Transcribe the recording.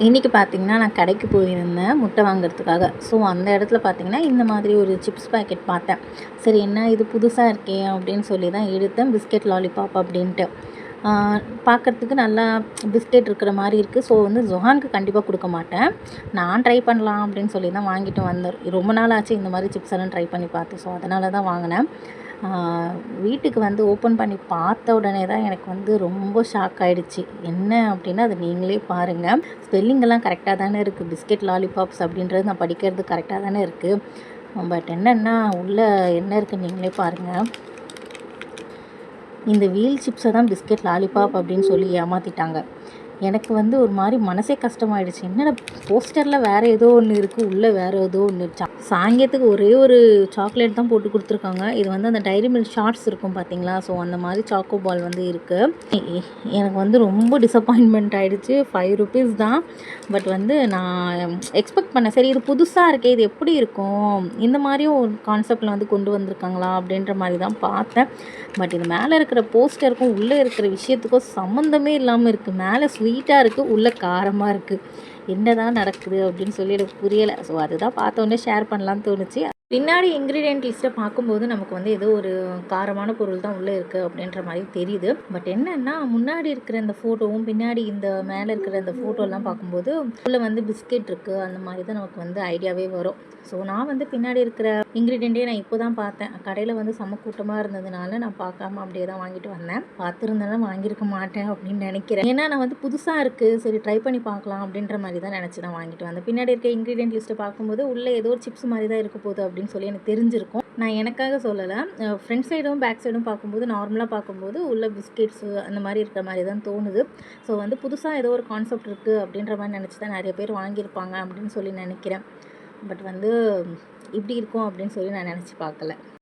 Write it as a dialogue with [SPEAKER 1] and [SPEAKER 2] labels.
[SPEAKER 1] இன்றைக்கி பார்த்திங்கன்னா நான் கடைக்கு போயிருந்தேன் முட்டை வாங்குறதுக்காக. ஸோ அந்த இடத்துல பார்த்திங்கன்னா இந்த மாதிரி ஒரு சிப்ஸ் பாக்கெட் பார்த்தேன். சரி என்ன இது புதுசாக இருக்கே அப்படின்னு சொல்லி தான் எடுத்தேன். பிஸ்கெட் லாலிபாப் அப்படின்ட்டு பார்க்குறதுக்கு நல்லா பிஸ்கெட் இருக்கிற மாதிரி இருக்குது. ஸோ வந்து ஜொஹானுக்கு கண்டிப்பாக கொடுக்க மாட்டேன். நான் ட்ரை பண்ணலாம் அப்படின்னு சொல்லி தான் வாங்கிட்டு வந்தேன். ரொம்ப நாள் ஆச்சு இந்த மாதிரி சிப்ஸ் எல்லாம் ட்ரை பண்ணி பார்த்து. ஸோ அதனால தான் வாங்கினேன். வீட்டுக்கு வந்து ஓப்பன் பண்ணி பார்த்த உடனே தான் எனக்கு வந்து ரொம்ப ஷாக் ஆகிடுச்சு. என்ன அப்படின்னா அது நீங்களே பாருங்கள். ஸ்பெல்லிங்கெல்லாம் கரெக்டாக தானே இருக்குது. பிஸ்கெட் லாலிபாப்ஸ் அப்படின்றது நான் படிக்கிறது கரெக்டாக தானே இருக்குது. பட் என்னென்னா உள்ளே என்ன இருக்குன்னு நீங்களே பாருங்கள். இந்த வீல் சிப்ஸை தான் பிஸ்கெட் லாலிபாப் அப்படின்னு சொல்லி ஏமாற்றிட்டாங்க. எனக்கு வந்து ஒரு மாதிரி மனசே கஷ்டமாயிடுச்சு. என்னடா போஸ்டரில் வேறு ஏதோ ஒன்று இருக்குது, உள்ளே வேறு ஏதோ ஒன்று. சாயங்காலத்துக்கு ஒரே ஒரு சாக்லேட் தான் போட்டு கொடுத்துருக்காங்க. இது வந்து அந்த டைரி மில்க் ஷார்ட்ஸ் இருக்கும் பார்த்தீங்களா, ஸோ அந்த மாதிரி சாக்கோ பால் வந்து இருக்குது. எனக்கு வந்து ரொம்ப டிசப்பாயின்மெண்ட் ஆகிடுச்சு. 5 ருபீஸ் தான். பட் வந்து நான் எக்ஸ்பெக்ட் பண்ணேன், சரி இது புதுசாக இருக்கே, இது எப்படி இருக்கும், இந்த மாதிரியும் ஒரு கான்செப்டில் வந்து கொண்டு வந்திருக்காங்களா அப்படின்ற மாதிரி தான் பார்த்தேன். பட் இது மேலே இருக்கிற போஸ்டருக்கும் உள்ளே இருக்கிற விஷயத்துக்கும் சம்மந்தமே இல்லாமல் இருக்குது. மேலே ஸ்வீட்டாக இருக்குது, உள்ளே காரமாக இருக்குது. என்ன தான் நடக்குது அப்படின்னு சொல்லி எனக்கு புரியலை. ஸோ அதுதான் பார்த்தோன்னே ஷேர் பண்ணலான்னு தோணுச்சு. பின்னாடி இன்க்ரீடியன்ட் லிஸ்ட்டை பார்க்கும்போது நமக்கு வந்து ஏதோ ஒரு காரமான பொருள் தான் உள்ளே இருக்குது அப்படின்ற மாதிரி தெரியுது. பட் என்னென்னா முன்னாடி இருக்கிற இந்த ஃபோட்டோவும் பின்னாடி இந்த மேலே இருக்கிற இந்த ஃபோட்டோலாம் பார்க்கும்போது உள்ளே வந்து பிஸ்கெட் இருக்குது அந்த மாதிரி தான் நமக்கு வந்து ஐடியாவே வரும். ஸோ நான் வந்து பின்னாடி இருக்கிற இன்க்ரீடியண்ட்டே நான் இப்போ தான் பார்த்தேன். கடையில் வந்து செம கூட்டமாக இருந்ததுனால நான் பார்க்காம அப்படியே தான் வாங்கிட்டு வந்தேன். பார்த்துருந்தாலும் வாங்கியிருக்க மாட்டேன் அப்படின்னு நினைக்கிறேன். ஏன்னா நான் வந்து புதுசாக இருக்குது, சரி ட்ரை பண்ணி பார்க்கலாம் அப்படின்ற மாதிரி தான் நினச்சி தான் வாங்கிட்டு வந்தேன். பின்னாடி இருக்க இன்க்ரீடியன்ட் லிஸ்ட்டை பார்க்கும்போது உள்ளே ஏதோ ஒரு சிப்ஸ் மாதிரி தான் இருக்க போகுது அப்படின்னு சொல்லி எனக்கு தெரிஞ்சிருக்கும். நான் எனக்காக சொல்லலை. ஃப்ரண்ட் சைடும் பேக் சைடும் பார்க்கும்போது நார்மலாக பார்க்கும்போது உள்ள பிஸ்கெட்ஸு அந்த மாதிரி இருக்கிற மாதிரி தான் தோணுது. ஸோ வந்து புதுசாக ஏதோ ஒரு கான்செப்ட் இருக்குது அப்படின்ற மாதிரி நினச்சி தான் நிறைய பேர் வாங்கியிருப்பாங்க அப்படின்னு சொல்லி நினைக்கிறேன். பட் வந்து இப்படி இருக்கும் அப்படின்னு சொல்லி நான் நினச்சி பார்க்கல.